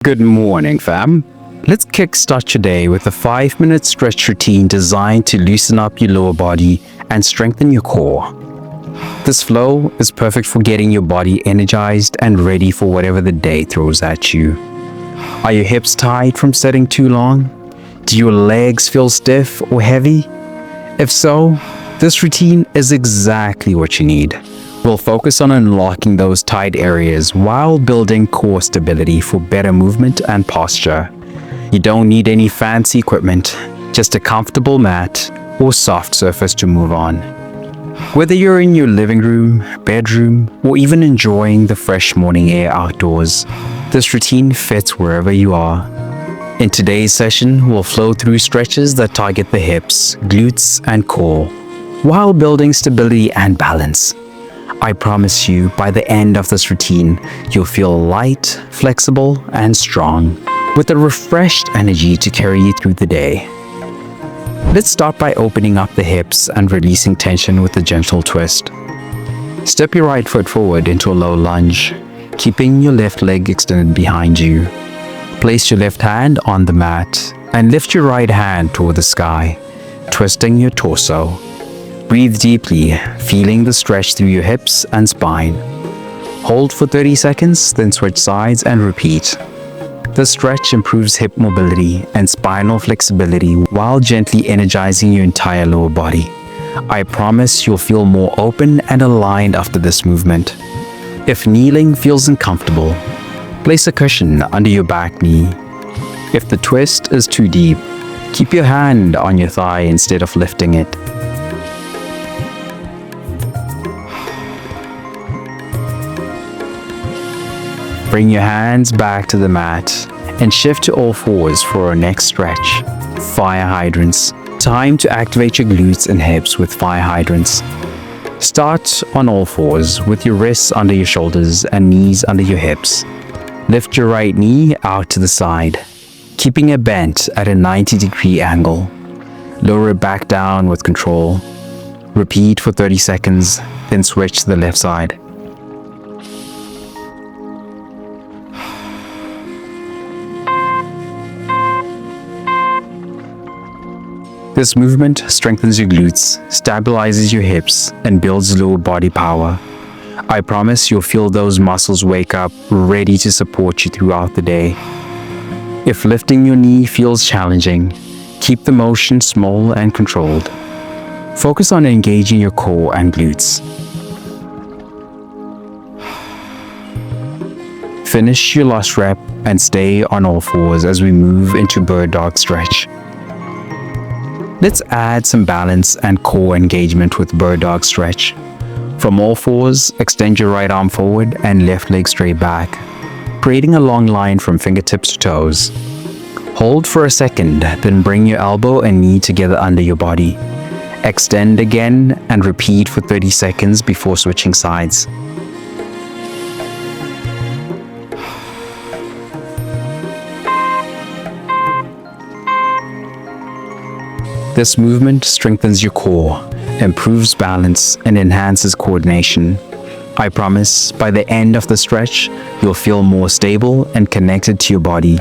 Good morning, fam. Let's kickstart your day with a 5-minute stretch routine designed to loosen up your lower body and strengthen your core. This flow is perfect for getting your body energized and ready for whatever the day throws at you. Are your hips tight from sitting too long? Do your legs feel stiff or heavy? If so, this routine is exactly what you need. We'll focus on unlocking those tight areas while building core stability for better movement and posture. You don't need any fancy equipment, just a comfortable mat or soft surface to move on. Whether you're in your living room, bedroom, or even enjoying the fresh morning air outdoors, this routine fits wherever you are. In today's session, we'll flow through stretches that target the hips, glutes, and core, while building stability and balance. I promise you, by the end of this routine, you'll feel light, flexible, and strong, with a refreshed energy to carry you through the day. Let's start by opening up the hips and releasing tension with a gentle twist. Step your right foot forward into a low lunge, keeping your left leg extended behind you. Place your left hand on the mat and lift your right hand toward the sky, twisting your torso. Breathe deeply, feeling the stretch through your hips and spine. Hold for 30 seconds, then switch sides and repeat. The stretch improves hip mobility and spinal flexibility while gently energizing your entire lower body. I promise you'll feel more open and aligned after this movement. If kneeling feels uncomfortable, place a cushion under your back knee. If the twist is too deep, keep your hand on your thigh instead of lifting it. Bring your hands back to the mat and shift to all fours for our next stretch. Fire hydrants. Time to activate your glutes and hips with fire hydrants. Start on all fours with your wrists under your shoulders and knees under your hips. Lift your right knee out to the side, keeping it bent at a 90-degree angle. Lower it back down with control. Repeat for 30 seconds, then switch to the left side. This movement strengthens your glutes, stabilizes your hips, and builds lower body power. I promise you'll feel those muscles wake up, ready to support you throughout the day. If lifting your knee feels challenging, keep the motion small and controlled. Focus on engaging your core and glutes. Finish your last rep and stay on all fours as we move into bird dog stretch. Let's add some balance and core engagement with bird dog stretch. From all fours, extend your right arm forward and left leg straight back, creating a long line from fingertips to toes. Hold for a second, then bring your elbow and knee together under your body. Extend again and repeat for 30 seconds before switching sides. This movement strengthens your core, improves balance, and enhances coordination. I promise, by the end of the stretch, you'll feel more stable and connected to your body.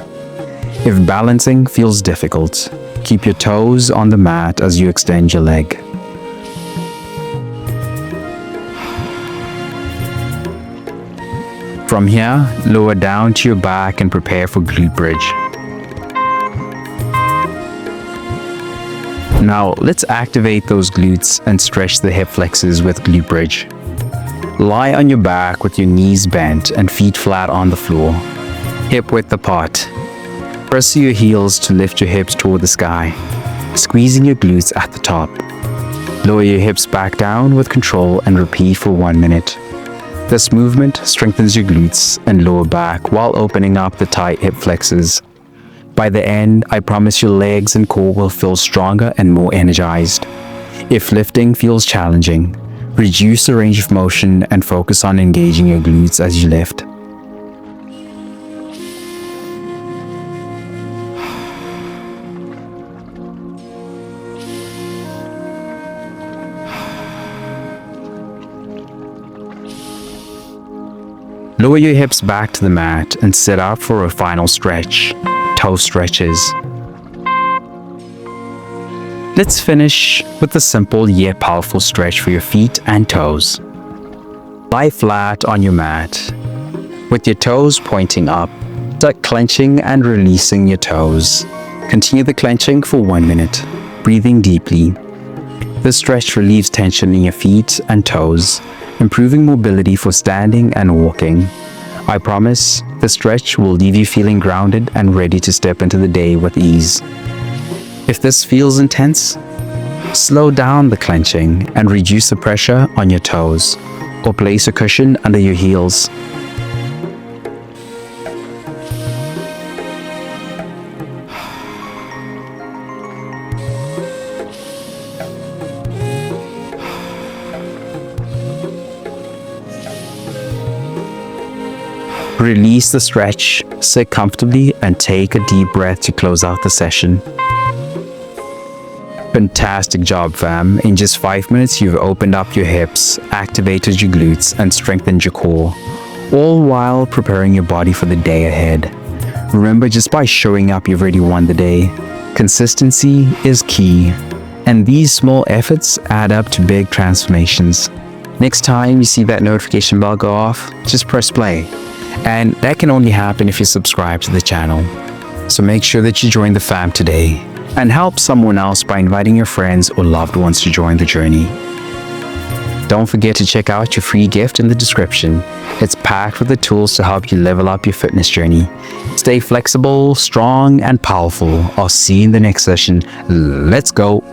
If balancing feels difficult, keep your toes on the mat as you extend your leg. From here, lower down to your back and prepare for glute bridge. Now, let's activate those glutes and stretch the hip flexors with glute bridge. Lie on your back with your knees bent and feet flat on the floor, hip width apart. Press your heels to lift your hips toward the sky, squeezing your glutes at the top. Lower your hips back down with control and repeat for 1 minute. This movement strengthens your glutes and lower back while opening up the tight hip flexors. By the end, I promise your legs and core will feel stronger and more energized. If lifting feels challenging, reduce the range of motion and focus on engaging your glutes as you lift. Lower your hips back to the mat and sit up for a final stretch, toe stretches. Let's finish with a simple yet powerful stretch for your feet and toes. Lie flat on your mat, with your toes pointing up. Start clenching and releasing your toes. Continue the clenching for 1 minute, breathing deeply. This stretch relieves tension in your feet and toes, improving mobility for standing and walking. I promise, this stretch will leave you feeling grounded and ready to step into the day with ease. If this feels intense, slow down the clenching and reduce the pressure on your toes, or place a cushion under your heels. Release the stretch, sit comfortably, and take a deep breath to close out the session. Fantastic job, fam. In just 5 minutes, you've opened up your hips, activated your glutes, and strengthened your core, all while preparing your body for the day ahead. Remember, just by showing up, you've already won the day. Consistency is key, and these small efforts add up to big transformations. Next time you see that notification bell go off, just press play. And that can only happen if you subscribe to the channel. So make sure that you join the fam today and help someone else by inviting your friends or loved ones to join the journey. Don't forget to check out your free gift in the description. It's packed with the tools to help you level up your fitness journey. Stay flexible, strong, and powerful. I'll see you in the next session. Let's go.